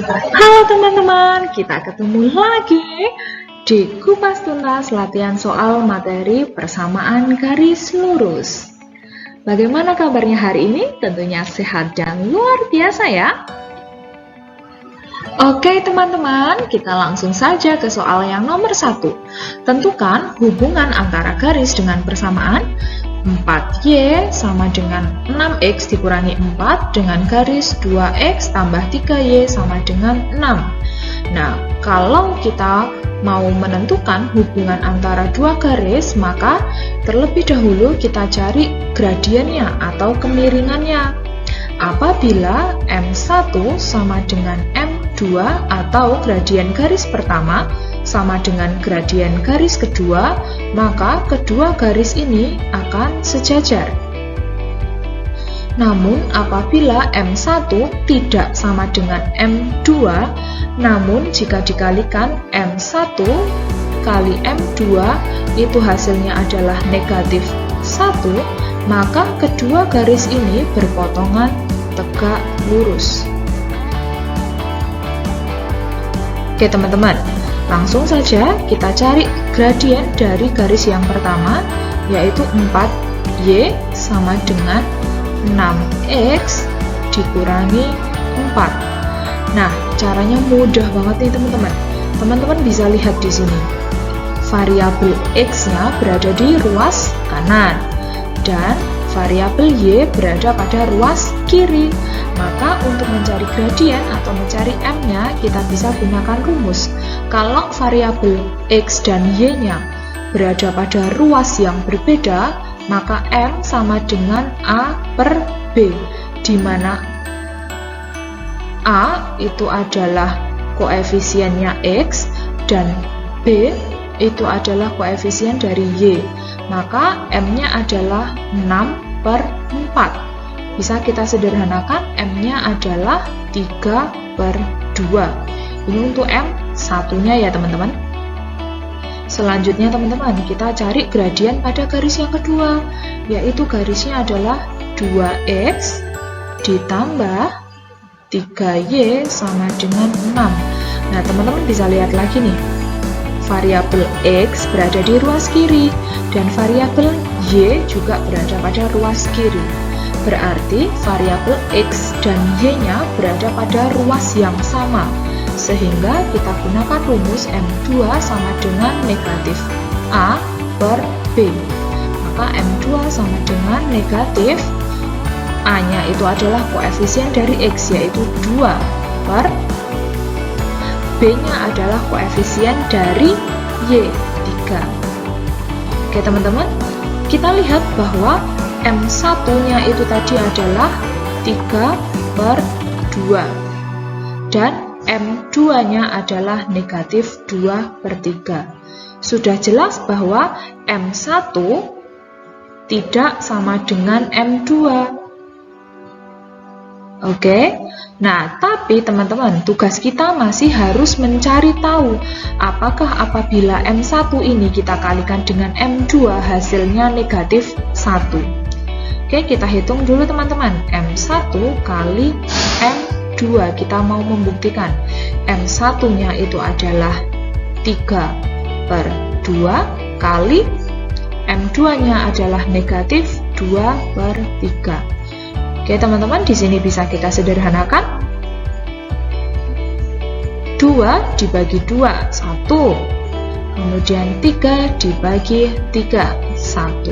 Halo teman-teman, kita ketemu lagi di Kupas Tuntas latihan soal materi persamaan garis lurus. Bagaimana kabarnya hari ini? Tentunya sehat dan luar biasa ya. Oke teman-teman, kita langsung saja ke soal yang nomor 1. Tentukan hubungan antara garis dengan persamaan 4Y sama dengan 6X dikurangi 4 dengan garis 2X tambah 3Y sama dengan 6. Nah, kalau kita mau menentukan hubungan antara dua garis, maka terlebih dahulu kita cari gradiennya atau kemiringannya. Apabila M1 sama dengan M2 atau gradien garis pertama sama dengan gradien garis kedua, maka kedua garis ini akan sejajar. Namun apabila M1 tidak sama dengan M2, namun jika dikalikan M1 kali M2 itu hasilnya adalah negatif 1, maka kedua garis ini berpotongan tegak lurus. Oke teman-teman, langsung saja kita cari gradien dari garis yang pertama, yaitu 4Y sama dengan 6X dikurangi 4. Nah, caranya mudah banget nih teman-teman. Teman-teman bisa lihat di sini. Variabel X-nya berada di ruas kanan dan variabel Y berada pada ruas kiri. Maka untuk mencari gradien atau mencari M-nya, kita bisa gunakan rumus. Kalau variabel X dan Y-nya berada pada ruas yang berbeda, maka M sama dengan A per B, di mana A itu adalah koefisiennya X dan B itu adalah koefisien dari Y. Maka M-nya adalah 6 per 4. Bisa kita sederhanakan, M-nya adalah 3 per 2. Ini untuk M1-nya ya teman-teman. Selanjutnya teman-teman, kita cari gradien pada garis yang kedua, yaitu garisnya adalah 2X ditambah 3Y sama dengan 6. Nah teman-teman bisa lihat lagi nih, variabel X berada di ruas kiri dan variabel Y juga berada pada ruas kiri. Berarti variabel X dan Y-nya berada pada ruas yang sama, sehingga kita gunakan rumus M2 sama dengan negatif A per B. Maka M2 sama dengan negatif A-nya itu adalah koefisien dari X, yaitu 2 per B-nya adalah koefisien dari Y, 3. Oke teman-teman, kita lihat bahwa M1-nya itu tadi adalah 3 per 2 dan M2-nya adalah negatif 2 per 3. Sudah jelas bahwa M1 tidak sama dengan M2. Oke, nah tapi teman-teman, tugas kita masih harus mencari tahu apakah apabila M1 ini kita kalikan dengan M2 hasilnya negatif 1. Oke, kita hitung dulu teman-teman. M1 kali M2, kita mau membuktikan M1-nya itu adalah 3 per 2 kali M2-nya adalah negatif 2 per 3. Oke teman-teman, di sini bisa kita sederhanakan. 2 dibagi 2, 1. Kemudian 3 dibagi 3, 1.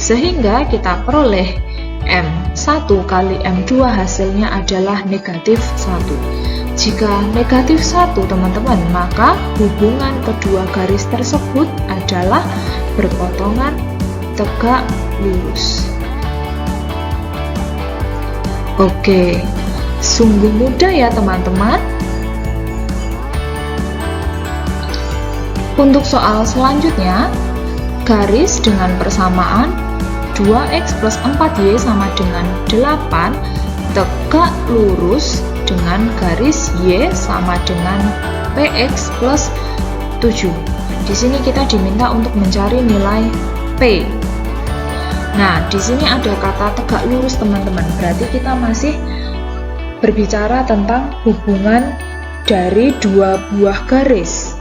Sehingga kita peroleh M1 kali M2 hasilnya adalah negatif 1. Jika negatif 1 teman-teman, maka hubungan kedua garis tersebut adalah berpotongan tegak lurus. Oke, sungguh mudah ya teman-teman. Untuk soal selanjutnya, garis dengan persamaan 2X plus 4Y sama dengan 8 tegak lurus dengan garis Y sama dengan PX plus 7. Di sini kita diminta untuk mencari nilai P. Nah, di sini ada kata tegak lurus teman-teman. Berarti kita masih berbicara tentang hubungan dari dua buah garis.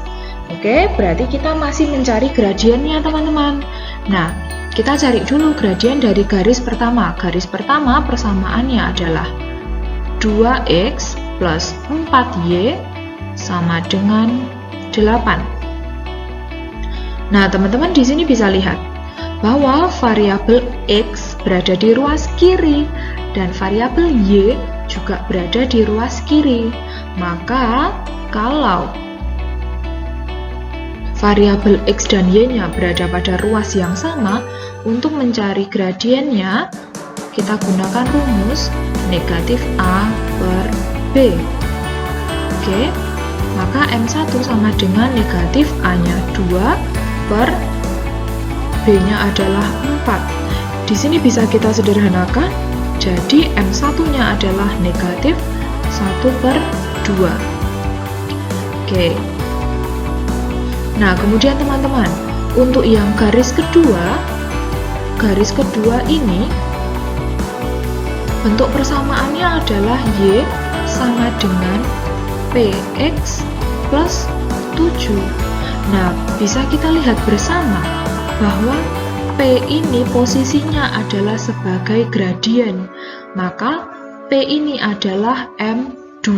Oke, berarti kita masih mencari gradiennya teman-teman. Nah, kita cari dulu gradien dari garis pertama. Garis pertama persamaannya adalah 2x plus 4y sama dengan 8. Nah, teman-teman di sini bisa lihat bahwa variabel x berada di ruas kiri dan variabel y juga berada di ruas kiri. Maka, kalau variabel x dan y-nya berada pada ruas yang sama, untuk mencari gradiennya, kita gunakan rumus negatif A per B. Oke, maka M1 sama dengan negatif A-nya 2 per B-nya adalah 4. Di sini bisa kita sederhanakan, jadi M1-nya adalah negatif 1 per 2. Oke. Nah, kemudian teman-teman, untuk yang garis kedua ini, bentuk persamaannya adalah Y sama dengan PX plus 7. Nah, bisa kita lihat bersama bahwa P ini posisinya adalah sebagai gradien, maka P ini adalah M2.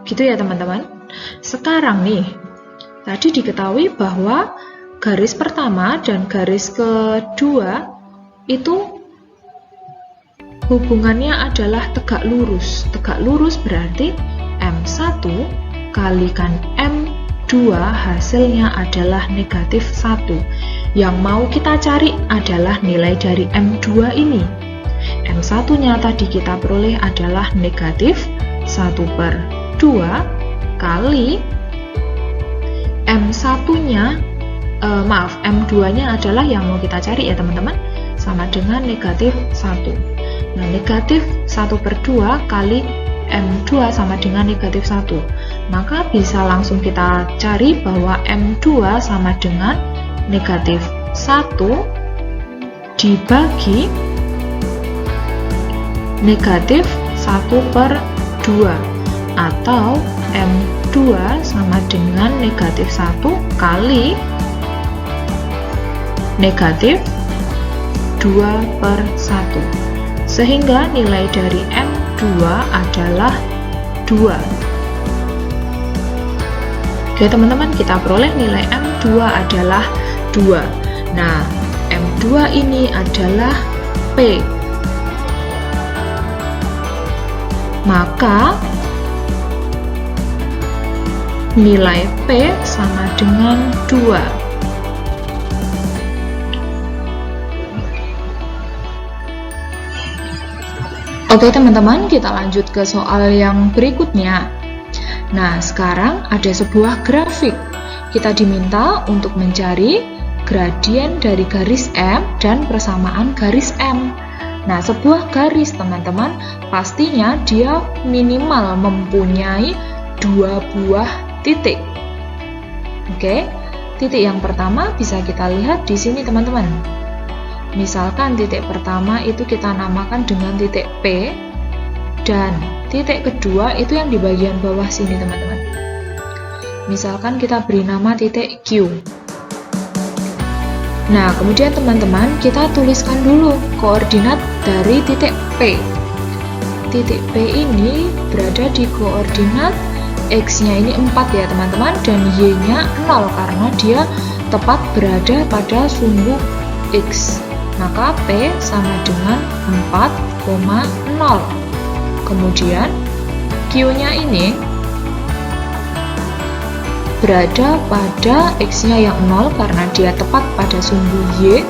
Gitu ya teman-teman. Sekarang nih, tadi diketahui bahwa garis pertama dan garis kedua itu hubungannya adalah tegak lurus. Tegak lurus berarti M1 kalikan M2 hasilnya adalah negatif 1. Yang mau kita cari adalah nilai dari M2 ini. M1-nya tadi kita peroleh adalah negatif 1 per 2 kali M1-nya, M2-nya adalah yang mau kita cari ya teman-teman, sama dengan negatif 1. Nah, negatif 1 per 2 kali M2 sama dengan negatif 1. Maka bisa langsung kita cari bahwa M2 sama dengan negatif 1 dibagi negatif 1 per 2, atau M2 sama dengan negatif 1 kali negatif 2 per 1, sehingga nilai dari M2 adalah 2. Oke teman-teman, kita peroleh nilai M2 adalah 2. Nah, M2 ini adalah P. Maka nilai P sama dengan 2. Oke teman-teman, kita lanjut ke soal yang berikutnya. Nah, sekarang ada sebuah grafik. Kita diminta untuk mencari gradien dari garis M dan persamaan garis M. Nah, sebuah garis teman-teman, pastinya dia minimal mempunyai 2 buah titik. Oke, titik yang pertama bisa kita lihat di sini teman-teman. Misalkan titik pertama itu kita namakan dengan titik P, dan titik kedua itu yang di bagian bawah sini teman-teman. Misalkan kita beri nama titik Q. Nah, kemudian teman-teman kita tuliskan dulu koordinat dari titik P. Titik P ini berada di koordinat X-nya ini 4 ya teman-teman, dan Y-nya 0 karena dia tepat berada pada sumbu X. Maka P sama dengan 4,0. Kemudian Q-nya ini berada pada X-nya yang 0 karena dia tepat pada sumbu Y,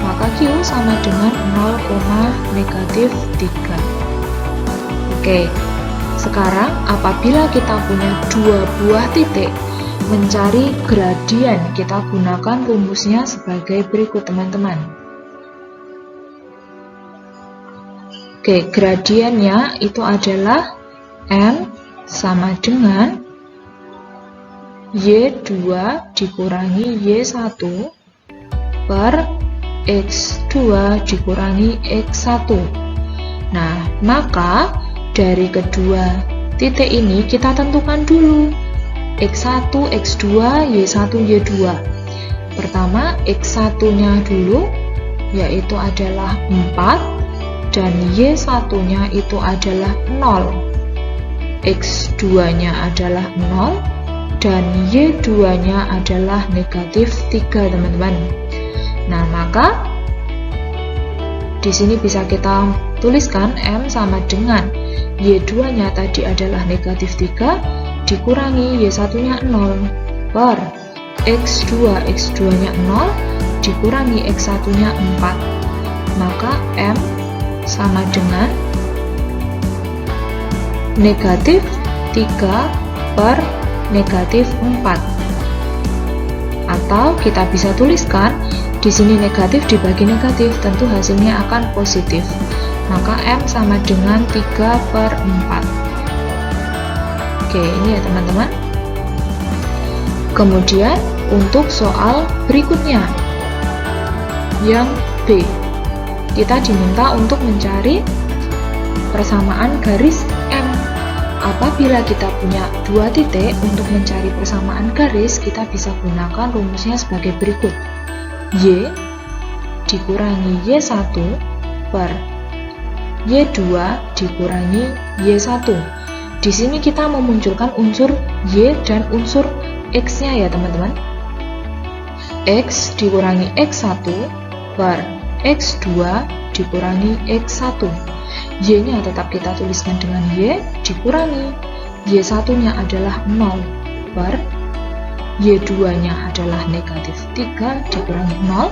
maka Q sama dengan 0,-3. Oke, sekarang apabila kita punya 2 buah titik, mencari gradien kita gunakan rumusnya sebagai berikut teman-teman. Oke, gradiennya itu adalah M sama dengan Y2 dikurangi Y1 per X2 dikurangi X1. Nah, maka dari kedua titik ini kita tentukan dulu X1, X2, Y1, Y2. Pertama X1 nya dulu, yaitu adalah 4, dan Y1 nya itu adalah 0. X2 nya adalah 0, dan Y2 nya adalah negatif 3, teman-teman. Nah, maka di sini bisa kita tuliskan M sama dengan Y2 nya tadi adalah negatif 3 dikurangi Y1 nya 0 per X2, X2 nya 0 dikurangi X1 nya 4. Maka M sama dengan negatif 3 per negatif 4. Atau kita bisa tuliskan di sini negatif dibagi negatif, tentu hasilnya akan positif. Maka M sama dengan 3 per 4. Oke, ini ya teman-teman. Kemudian untuk soal berikutnya, yang B, kita diminta untuk mencari persamaan garis M. Apabila kita punya dua titik, untuk mencari persamaan garis, kita bisa gunakan rumusnya sebagai berikut. Y dikurangi Y1 per Y2 dikurangi Y1. Di sini kita memunculkan unsur Y dan unsur X-nya ya teman-teman. X dikurangi X1 per X2 dikurangi X1. Y-nya tetap kita tuliskan dengan Y dikurangi Y1-nya adalah 0 per Y2-nya adalah negatif 3 dikurangi 0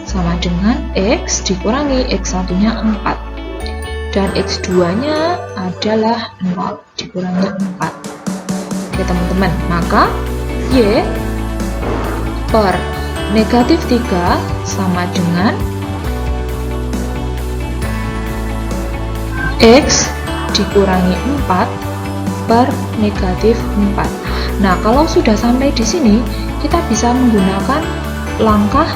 sama dengan X dikurangi X1-nya 4, dan X2-nya adalah 0 dikurangi 4. Oke teman-teman, maka Y per negatif 3 sama dengan X dikurangi 4 per negatif 4. Nah, kalau sudah sampai di sini, kita bisa menggunakan langkah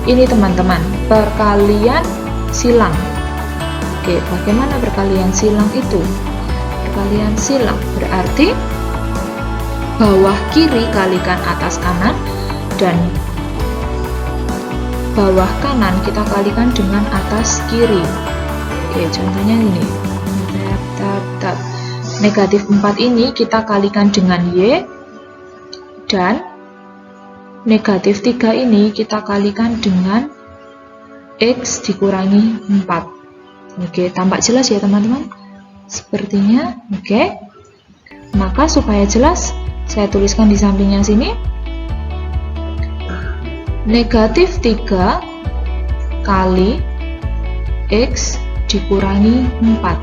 ini teman-teman, perkalian silang. Oke, bagaimana perkalian silang itu? Perkalian silang berarti bawah kiri kalikan atas kanan, dan bawah kanan kita kalikan dengan atas kiri. Oke, contohnya ini. Negatif 4 ini kita kalikan dengan Y, dan negatif 3 ini kita kalikan dengan X dikurangi 4. Oke, tampak jelas ya teman-teman? Sepertinya, oke. Maka supaya jelas, saya tuliskan di sampingnya sini. Negatif 3 kali X dikurangi 4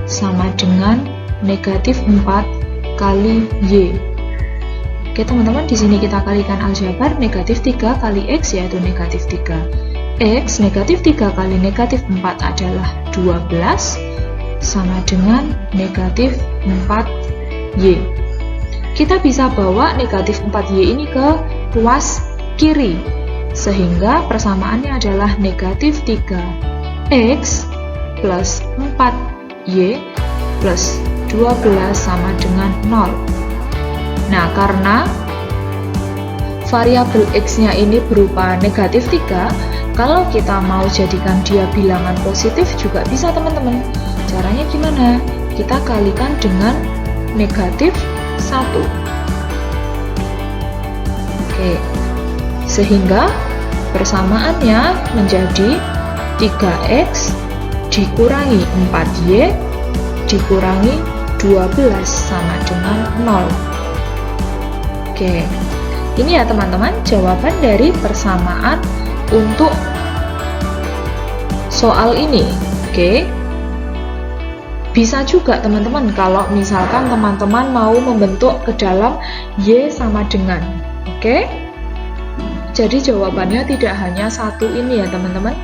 sama dengan negatif 4 kali Y. Oke teman-teman, di sini kita kalikan aljabar. Negatif 3 kali X yaitu negatif 3. X negatif 3 kali negatif 4 adalah 12 sama dengan negatif 4Y. Kita bisa bawa negatif 4Y ini ke ruas kiri, sehingga persamaannya adalah negatif 3X plus 4Y plus 12 sama dengan 0. Nah, karena variabel X-nya ini berupa negatif 3, kalau kita mau jadikan dia bilangan positif juga bisa teman-teman. Caranya gimana? Kita kalikan dengan negatif 1. Oke, sehingga persamaannya menjadi 3X dikurangi 4Y dikurangi 12 sama dengan 0. Oke, ini ya teman-teman jawaban dari persamaan untuk soal ini. Oke, bisa juga teman-teman kalau misalkan teman-teman mau membentuk ke dalam Y sama dengan. Oke, jadi jawabannya tidak hanya satu ini ya teman-teman.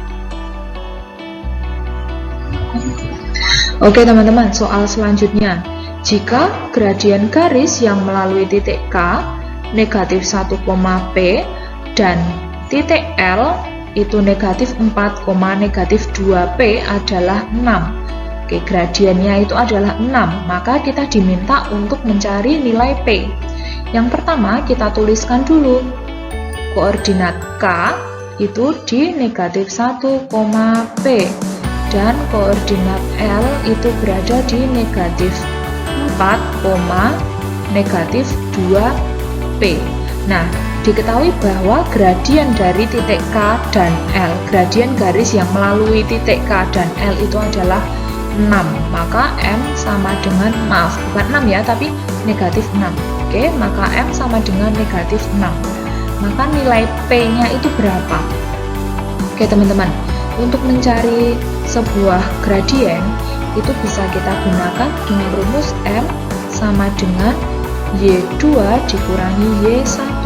Oke teman-teman, soal selanjutnya. Jika gradien garis yang melalui titik K negatif 1, P dan titik L itu negatif 4, negatif 2P adalah 6, Oke, gradiennya itu adalah 6, maka kita diminta untuk mencari nilai P. Yang pertama kita tuliskan dulu koordinat K itu di negatif 1, P, dan koordinat L itu berada di negatif 4, negatif 2P. Nah, diketahui bahwa gradien dari titik K dan L, gradien garis yang melalui titik K dan L itu adalah 6, maka M sama dengan, bukan 6 ya, tapi negatif 6. Oke, maka M sama dengan negatif 6. Maka nilai P-nya itu berapa? Oke teman-teman, untuk mencari sebuah gradien, itu bisa kita gunakan dengan rumus M sama dengan Y2 dikurangi Y1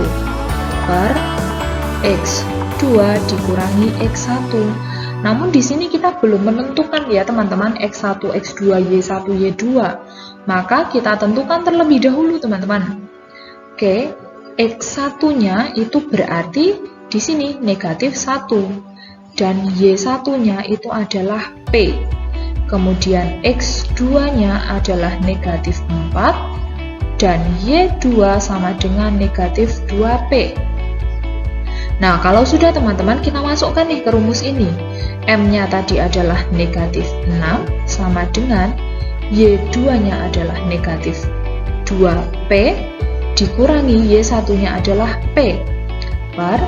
per X2 dikurangi X1. Namun di sini kita belum menentukan ya teman-teman X1, X2, Y1, Y2. Maka kita tentukan terlebih dahulu teman-teman. Oke, X1-nya itu berarti di sini negatif 1 dan Y1-nya itu adalah P. Kemudian X2-nya adalah negatif 4 dan Y2 sama dengan negatif 2P. Nah, kalau sudah teman-teman, kita masukkan nih ke rumus ini. M-nya tadi adalah negatif 6 sama dengan Y2-nya adalah negatif 2P dikurangi Y1-nya adalah P per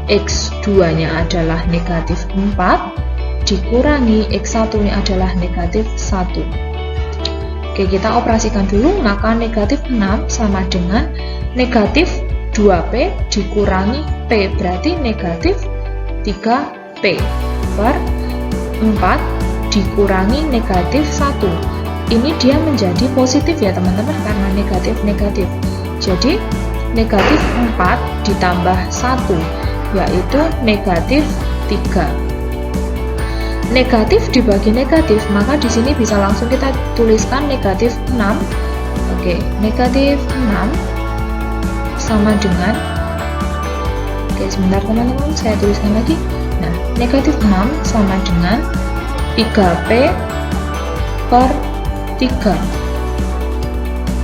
X2-nya adalah negatif 4 dikurangi X1-nya adalah negatif 1. Oke, kita operasikan dulu, maka negatif 6 sama dengan negatif 2P dikurangi P, berarti negatif 3P per 4 dikurangi negatif 1. Ini dia menjadi positif ya teman-teman, karena negatif-negatif. Jadi negatif 4 ditambah 1, yaitu negatif 3. Negatif dibagi negatif, maka di sini bisa langsung kita tuliskan negatif 6. Oke, negatif 6 sama dengan, sebentar teman-teman, saya tuliskan lagi. Nah, negatif 6 sama dengan 3P per 3.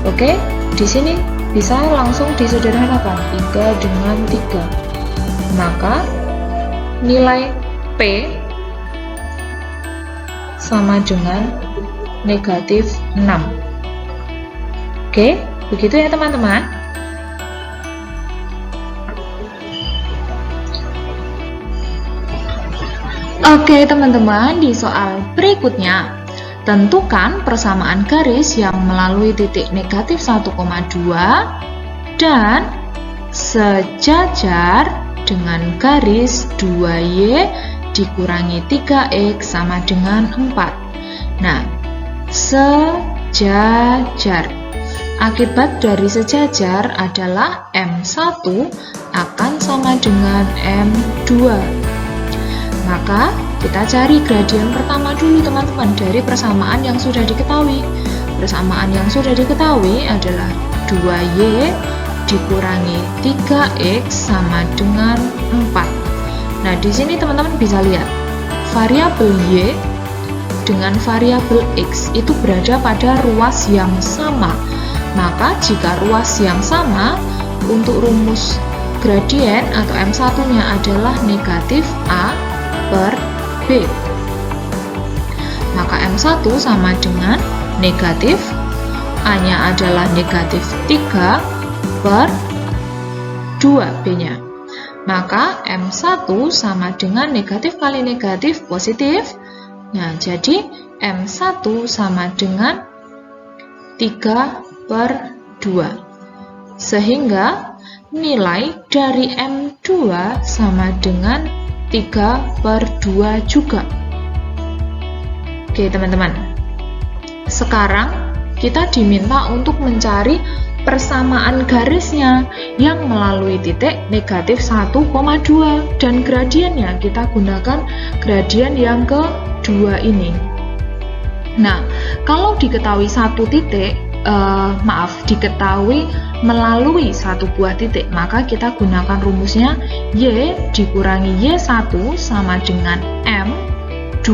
Oke, di sini bisa langsung disederhanakan 3 dengan 3. Maka nilai P sama dengan negatif 6. Oke, begitu ya teman-teman. Oke teman-teman, di soal berikutnya, tentukan persamaan garis yang melalui titik negatif 1,2 dan sejajar dengan garis 2Y dikurangi 3X sama dengan 4. Nah, sejajar. Akibat dari sejajar adalah M1 akan sama dengan M2. Maka kita cari gradien pertama dulu teman-teman dari persamaan yang sudah diketahui. Persamaan yang sudah diketahui adalah 2Y dikurangi 3X sama dengan 4. Nah, di sini teman-teman bisa lihat variabel Y dengan variabel X itu berada pada ruas yang sama. Maka jika ruas yang sama, untuk rumus gradien atau M1-nya adalah negatif A per B. Maka M1 sama dengan negatif, A-nya adalah negatif 3 per 2B-nya. Maka M1 sama dengan negatif kali negatif positif. Nah, jadi M1 sama dengan 3 per 2. Sehingga nilai dari M2 sama dengan 3 per 2 juga. Oke teman-teman, sekarang kita diminta untuk mencari persamaan garisnya yang melalui titik negatif 1,2 dan gradiennya kita gunakan gradien yang kedua ini. Nah, kalau diketahui satu titik, diketahui melalui satu buah titik, maka kita gunakan rumusnya Y dikurangi Y1 sama dengan M2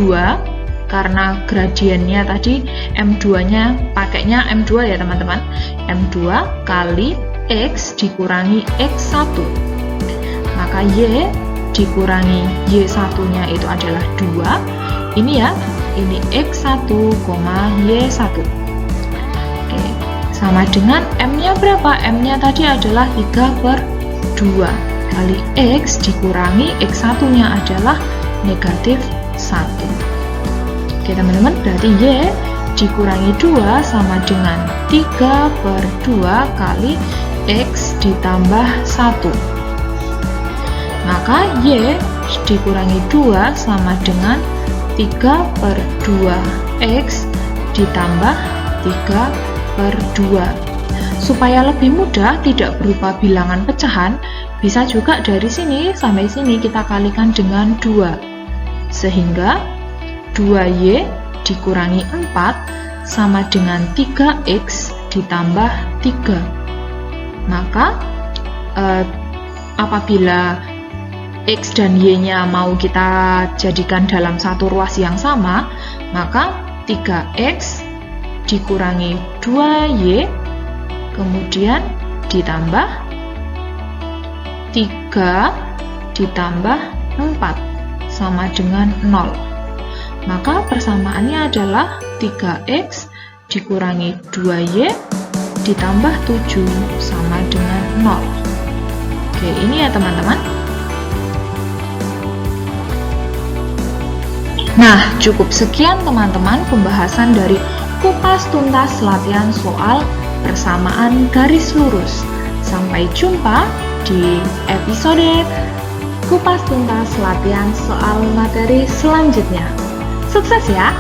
karena gradiennya tadi M2-nya pakainya M2 ya teman-teman. M2 kali X dikurangi X1. Maka Y dikurangi Y1-nya itu adalah 2. Ini ya, ini X1, Y1. Oke, sama dengan M-nya berapa? M-nya tadi adalah 3/2 kali X dikurangi X1-nya adalah negatif 1. Oke teman-teman, berarti Y dikurangi 2 sama dengan 3/2 kali X ditambah 1. Maka Y dikurangi 2 sama dengan 3/2 X ditambah 3/2. Supaya lebih mudah, tidak berupa bilangan pecahan, bisa juga dari sini sampai sini kita kalikan dengan 2. Sehingga 2Y dikurangi 4 sama dengan 3X ditambah 3. Maka apabila X dan Y-nya mau kita jadikan dalam satu ruas yang sama, maka 3X dikurangi 2Y kemudian ditambah 3 ditambah 4 sama dengan 0. Maka persamaannya adalah 3X dikurangi 2Y ditambah 7 sama dengan 0. Oke, ini ya teman-teman. Nah, cukup sekian teman-teman pembahasan dari kupas tuntas latihan soal persamaan garis lurus. Sampai jumpa di episode kupas tuntas latihan soal materi selanjutnya. Sukses ya!